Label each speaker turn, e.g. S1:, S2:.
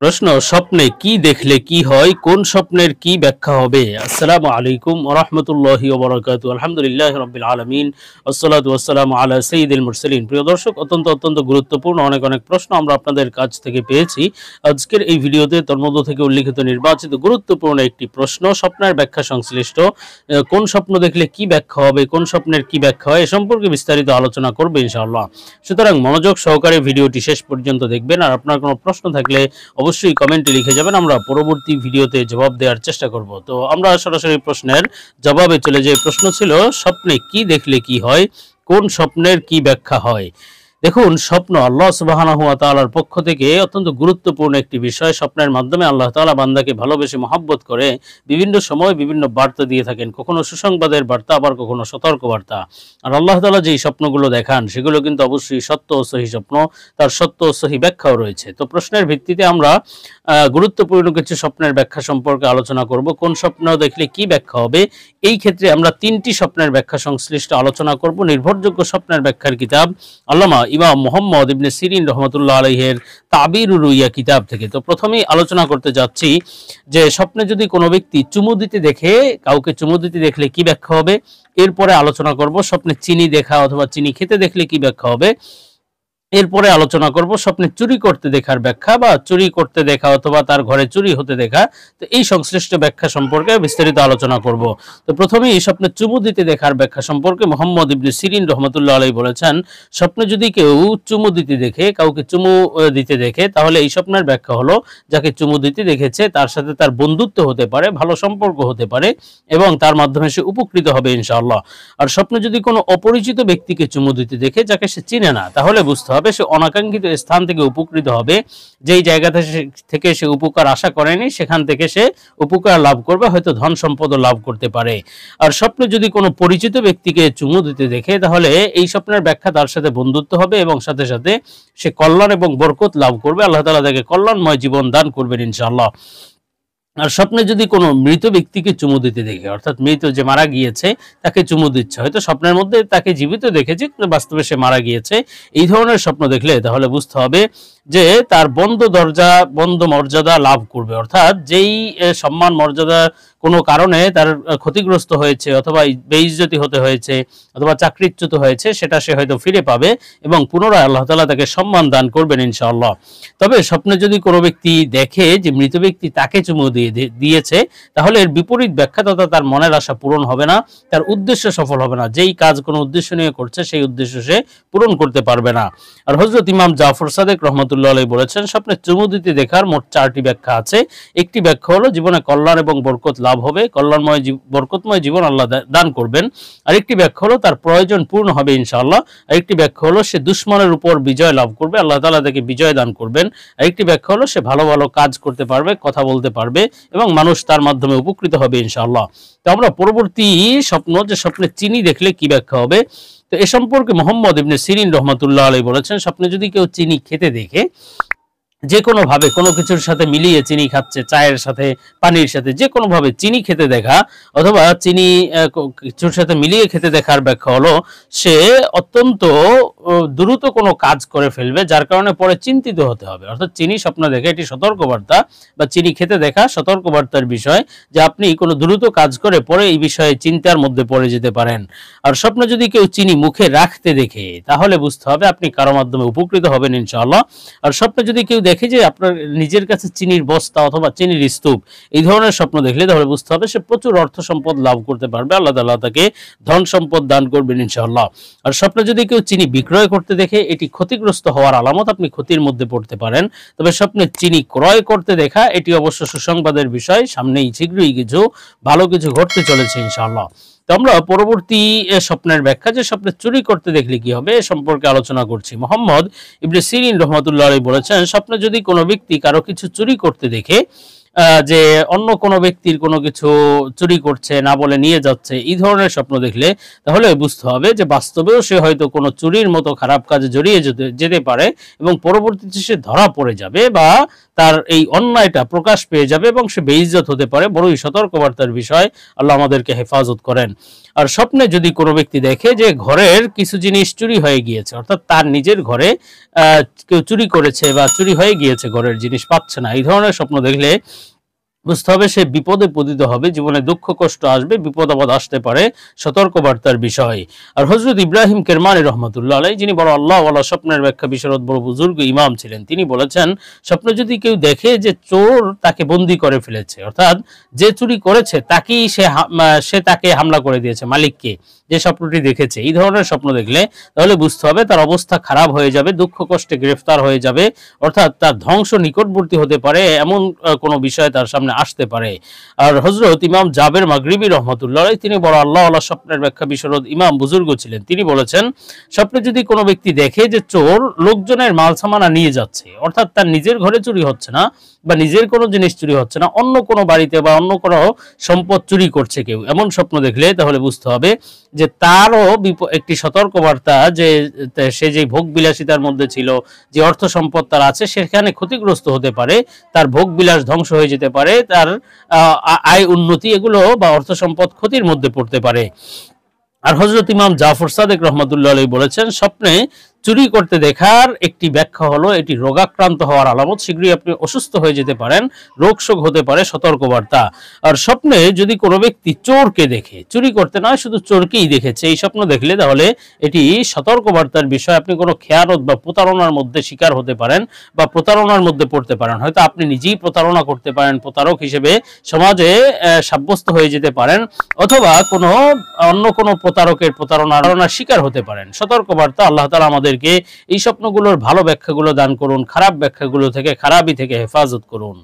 S1: প্রশ্ন, স্বপ্নে কি দেখলে কি হয়, কোন স্বপ্নের কি ব্যাখ্যা হবে? আসসালামু আলাইকুম ওয়া রাহমাতুল্লাহি ওয়া বারাকাতুহু। আলহামদুলিল্লাহি রাব্বিল আলামিন ওয়াসসালাতু ওয়াসসালামু আলা সাইয়্যিদিল মুরসালিন। প্রিয় দর্শক, অত্যন্ত গুরুত্বপূর্ণ অনেক প্রশ্ন আমরা আপনাদের কাছ থেকে পেয়েছি। আজকের এই ভিডিওতে তার মধ্য থেকে উল্লিখিত নির্বাচিত গুরুত্বপূর্ণ একটি প্রশ্ন, স্বপ্নের ব্যাখ্যা সংশ্লিষ্ট। কোন স্বপ্ন দেখলে কি ব্যাখ্যা হবে, কোন স্বপ্নের কি ব্যাখ্যা হয় এ সম্পর্কে বিস্তারিত আলোচনা করব ইনশাআল্লাহ। সুতরাং মনোযোগ সহকারে ভিডিওটি শেষ পর্যন্ত দেখবেন। আর আপনার কোনো প্রশ্ন থাকলে অবশ্যই কমেন্টে লিখে যাবেন, আমরা পরবর্তী ভিডিওতে জবাব দেওয়ার চেষ্টা করব। তো আমরা সরাসরি প্রশ্নের জবাবে চলে যাই। প্রশ্ন ছিল, স্বপ্নে কি দেখলে কি হয়, কোন স্বপ্নের কি ব্যাখ্যা হয়? দেখুন, স্বপ্ন আল্লাহ সুবহানাহু ওয়া তাআলার পক্ষ থেকে অত্যন্ত গুরুত্বপূর্ণ একটি বিষয়। স্বপ্নের মাধ্যমে আল্লাহ তাআলা বান্দাকে ভালোবেসে মহব্বত করে বিভিন্ন সময় বিভিন্ন বার্তা দিয়ে থাকেন, কখনো সুসংবাদের বার্তা, আবার কখনো সতর্ক বার্তা। আর আল্লাহ তাআলা যেই স্বপ্নগুলো দেখান সেগুলো কিন্তু অবশ্যই সত্য ও সহি স্বপ্ন, তার সত্য ও সহি ব্যাখ্যাও রয়েছে। তো প্রশ্নের ভিত্তিতে আমরা গুরুত্বপূর্ণ কিছু স্বপ্নের ব্যাখ্যা সম্পর্কে আলোচনা করব। কোন স্বপ্ন দেখলে কি ব্যাখ্যা হবে, এই ক্ষেত্রে আমরা তিনটি স্বপ্নের ব্যাখ্যা সংশ্লিষ্ট আলোচনা করব। নির্ভরযোগ্য স্বপ্নের ব্যাখ্যার কিতাব আল্লামা ইমাম মুহাম্মদ ইবনে সিরিন রহমতুল্লাহ আলাইহির তাবিরুর রুইয়া কিতাব থেকে। তো প্রথমেই আলোচনা করতে যাচ্ছি যে স্বপ্নে যদি কোনো ব্যক্তি চুমু দিতে দেখে, কাউকে চুমু দিতে দেখলে কি ব্যাখ্যা হবে। এরপরে আলোচনা করব স্বপ্নে চিনি দেখা অথবা চিনি খেতে দেখলে কি ব্যাখ্যা হবে। এরপরে আলোচনা করব স্বপ্নে চুরি করতে দেখার ব্যাখ্যা, বা চুরি করতে দেখা অথবা তার ঘরে চুরি হতে দেখা। তো এই সংশ্লিষ্ট ব্যাখ্যা সম্পর্কে বিস্তারিত আলোচনা করব। তো প্রথমেই এই স্বপ্নে চুমু দিতে দেখার ব্যাখ্যা সম্পর্কে মুহাম্মদ ইবনে সিরিন রহমতুল্লাহ আলাইহি বলেছেন, স্বপ্নে যদি কেউ চুমু দিতে দেখে, কাউকে চুমু দিতে দেখে, তাহলে এই স্বপ্নের ব্যাখ্যা হলো যাকে চুমু দিতে দেখেছে তার সাথে তার বন্ধুত্ব হতে পারে, ভালো সম্পর্ক হতে পারে এবং তার মাধ্যমে সে উপকৃত হবে ইনশাআল্লাহ। আর স্বপ্নে যদি কোনো অপরিচিত ব্যক্তিকে চুমু দিতে দেখে, যাকে সে চিনে না, তাহলে বুঝতে হবে সে অনাকাঙ্ক্ষিত স্থান থেকে উপকৃত হবে। যেই জায়গা থেকে সে উপকার আশা করেনি সেখান থেকে সে উপকার লাভ করবে, হয়তো ধন সম্পদও লাভ করতে পারে। আর স্বপ্নে যদি কোনো পরিচিত ব্যক্তিকে চুমু দিতে দেখে, তাহলে এই স্বপ্নের ব্যাখ্যা তার সাথে বন্ধুত্ব হবে এবং সাথে সাথে সে কল্যাণ এবং বরকত লাভ করবে। আল্লাহ তাআলা তাকে কল্যাণময় জীবন দান করবেন ইনশাআল্লাহ। আর স্বপ্নে যদি কোনো মৃত ব্যক্তিকে চুমু দিতে দেখে, অর্থাৎ মৃত যে মারা গিয়েছে তাকে চুমু দিচ্ছে, হয়তো স্বপ্নের মধ্যে তাকে জীবিত দেখেছে কিন্তু বাস্তবে সে মারা গিয়েছে, এই ধরনের স্বপ্ন দেখলে তাহলে বুঝতে হবে যে তার বন্ধ দরজা, বন্ধ মর্যাদা লাভ করবে। অর্থাৎ যেই সম্মান মর্যাদা কোনো কারণে তার ক্ষতিগ্রস্ত হয়েছে অথবা বেইজ্জতি হতে হয়েছে অথবা চাকরিচ্যুত হয়েছে, সেটা সে হয়তো ফিরে পাবে এবং পুনরায় আল্লাহ তাআলা তাকে সম্মান দান করবেন ইনশাআল্লাহ। তবে স্বপ্নে যদি কোনো ব্যক্তি দেখে যে মৃত ব্যক্তি তাকে চুমু দিয়েছে, তাহলে এর বিপরীত ব্যাখ্যা, তথা তার মনের আশা পূরণ হবে না, তার উদ্দেশ্য সফল হবে না। যেই কাজ কোনো উদ্দেশ্য নিয়ে করছে সেই উদ্দেশ্য সে পূরণ করতে পারবে না। আর হযরত ইমাম জাফর সাদেক রহমতুল্লাহ আলাইহি বলেছেন, স্বপ্নে চুমু দিতে দেখার মোট 4টি ব্যাখ্যা আছে। একটি ব্যাখ্যা হলো জীবনে কল্যাণ এবং বরকত লাভ হবে, কল্যাণময় বরকতময় জীবন আল্লাহ দান করবেন। আরেকটি ব্যাখ্যা হলো তার প্রয়োজন পূর্ণ হবে ইনশাআল্লাহ। আরেকটি ব্যাখ্যা হলো সে দুশমনের উপর বিজয় লাভ করবে, আল্লাহ তাআলা তাকে বিজয় দান করবেন। আরেকটি ব্যাখ্যা হলো সে ভালো ভালো কাজ করতে পারবে, কথা বলতে পারবে এবং মানুষ তার মাধ্যমে উপকৃত হবে ইনশাআল্লাহ। তো আমরা পরবর্তী স্বপ্ন, যে স্বপ্নে চিনি দেখলে কি ব্যাখ্যা হবে, তো এ সম্পর্কে মুহাম্মদ ইবনে সিরিন রহমতুল্লাহ আলাইহি বলেছেন, স্বপ্নে যদি কেউ চিনি খেতে দেখে, যে কোনো ভাবে কোনো কিছুর সাথে মিলিয়ে চিনি খাচ্ছে, চায়ের সাথে, পানির সাথে, যে কোনো ভাবে চিনি খেতে দেখা অথবা চিনি কিছুর সাথে মিলিয়ে খেতে দেখার ব্যাখ্যা হলো সে অত্যন্ত দ্রুত কোনো কাজ করে ফেলবে, যার কারণে পরে চিন্তিত হতে হবে। অর্থাৎ চিনি স্বপ্ন দেখে এটি সতর্কবার্তা, বা চিনি খেতে দেখা সতর্কবার্তার বিষয়, যে আপনি কোনো দ্রুত কাজ করে পরে এই বিষয়ে চিন্তার মধ্যে পড়ে যেতে পারেন। আর স্বপ্নে যদি কেউ চিনি মুখে রাখতে দেখে, তাহলে বুঝতে হবে আপনি কারো মাধ্যমে উপকৃত হবেন ইনশাআল্লাহ। আর স্বপ্নে যদি কেউ দেখে যে আপনার নিজের কাছে চিনির বস্তা অথবা চিনির স্তূপ, এই ধরনের স্বপ্ন দেখলে তাহলে বুঝতে হবে সে প্রচুর অর্থ সম্পদ লাভ করতে পারবে, আল্লাহ তাআলা তাকে ধন সম্পদ দান করবেন ইনশাআল্লাহ। আর স্বপ্নে যদি কেউ চিনি বিক্রয় করতে দেখে, এটি ক্ষতিগ্রস্ত হওয়ার আলামত, আপনি ক্ষতির মধ্যে পড়তে পারেন। তবে স্বপ্নে চিনি ক্রয় করতে দেখা, এটি অবশ্য সুসংবাদের বিষয়, সামনেই শীঘ্রই কিছু ভালো কিছু ঘটতে চলেছে ইনশাআল্লাহ। তো আমরা পরবর্তী স্বপ্নের ব্যাখ্যা, যে স্বপ্নে চুরি করতে দেখলে কি হবে, এ সম্পর্কে আলোচনা করছি। মুহাম্মদ ইবনে সিরিন রহমতুল্লাহ আলাইহি বলেছেন, স্বপ্নে যদি কোনো ব্যক্তি কারো কিছু চুরি করতে দেখে, যে অন্য কোনো ব্যক্তির কোনো কিছু চুরি করছে, না বলে নিয়ে যাচ্ছে, এই ধরনের স্বপ্ন দেখলে তাহলে বুঝতে হবে যে বাস্তবেও সে হয়তো কোনো চুরির মতো খারাপ কাজে জড়িয়ে যেতে পারে এবং পরবর্তীতে সে ধরা পড়ে যাবে বা তার এই অন্যায়টা প্রকাশ পেয়ে যাবে এবং সে বেইজ্জত হতে পারে। বড়ই সতর্কবার্তার বিষয়, আল্লাহ আমাদেরকে হেফাজত করেন। আর স্বপ্নে যদি কোনো ব্যক্তি দেখে যে ঘরের কিছু জিনিস চুরি হয়ে গিয়েছে, অর্থাৎ তার নিজের ঘরে কেউ চুরি করেছে বা চুরি হয়ে গিয়েছে, ঘরের জিনিস পাচ্ছে না, এই ধরনের স্বপ্ন দেখলে বুঝতে হবে সে বিপদে পতিত হবে, জীবনে দুঃখ কষ্ট আসবে, বিপদ আপদ আসতে পারে, সতর্কবার্তার বিষয়। আর হযরত ইব্রাহিম কেরমানি রহমতুল্লাহ আলাইহি, যিনি বড় আল্লাহ ওয়ালা স্বপ্নের ব্যাখ্যা বিশারদ বড় বুজুর্গ ইমাম ছিলেন, তিনি বলেছেন স্বপ্নে যদি কেউ দেখে যে চোর তাকে বন্দী করে ফেলেছে, অর্থাৎ যে চুরি করেছে তাকেই সে তাকে হামলা করে দিয়েছে, মালিককে, যে স্বপ্নটি দেখেছে, এই ধরনের স্বপ্ন দেখলে তাহলে বুঝতে হবে তার অবস্থা খারাপ হয়ে যাবে, দুঃখ কষ্টে গ্রেফতার হয়ে যাবে, অর্থাৎ তার ধ্বংস নিকটবর্তী হতে পারে, এমন কোনো বিষয় তার সামনে আসতে পারে। আর হযরত ইমাম জাবের মাগরিবি রহমতুল্লাহ আলাইহি, তিনি বড় আল্লাহ ওয়ালা স্বপ্নের ব্যাখ্যা বিশারদ ইমাম বুজুর্গ ছিলেন, তিনি বলেছেন স্বপ্নে যদি কোনো ব্যক্তি দেখে যে চোর লোকজনের মাল সামানা নিয়ে যাচ্ছে, অর্থাৎ তার নিজের ঘরে চুরি হচ্ছে না বা নিজের কোনো জিনিস চুরি হচ্ছে না, অন্য কোনো বাড়িতে বা অন্য কোনো সম্পদ চুরি করছে কেউ, এমন স্বপ্ন দেখলে তাহলে বুঝতে হবে যে তারও একটি সতর্কবার্তা, যে সে যে ভোগ বিলাসিতার মধ্যে ছিল, যে অর্থ সম্পদ তার আছে, সেখানে ক্ষতিগ্রস্ত হতে পারে, তার ভোগ বিলাস ধ্বংস হয়ে যেতে পারে, তার আয় উন্নতি এগুলো বা অর্থ সম্পদ ক্ষতির মধ্যে পড়তে পারে। আর হযরত ইমাম জাফর সাদেক রহমতুল্লাহ আলাইহি বলেছেন স্বপ্নে চুরি করতে দেখার একটি ব্যাখ্যা হলো এটি রোগাক্রান্ত হওয়ার আলামত, শীঘ্রই আপনি অসুস্থ হয়ে যেতে পারেন, রোগ শোক হতে পারে, সতর্কবার্তা। আর স্বপ্নে যদি কোনো ব্যক্তি চোরকে দেখে, চুরি করতে নয় শুধু চোরকেই দেখেছে, এই স্বপ্ন দেখলে তাহলে এটি সতর্কবার্তার বিষয়, আপনি কোনো খেয়ানত বা প্রতারণার মধ্যে শিকার হতে পারেন বা প্রতারণার মধ্যে পড়তে পারেন, হয়তো আপনি নিজেই প্রতারণা করতে পারেন, প্রতারক হিসেবে সমাজে সাব্যস্ত হয়ে যেতে পারেন, অথবা কোনো অন্য কোনো প্রতারকের প্রতারণার শিকার হতে পারেন। সতর্কবার্তা, আল্লাহ তাআলা আমাদেরকে এই স্বপ্নগুলোর ভালো ব্যাখ্যাগুলো দান করুন, খারাপ ব্যাখ্যাগুলো থেকে, খারাপই থেকে হেফাজত করুন।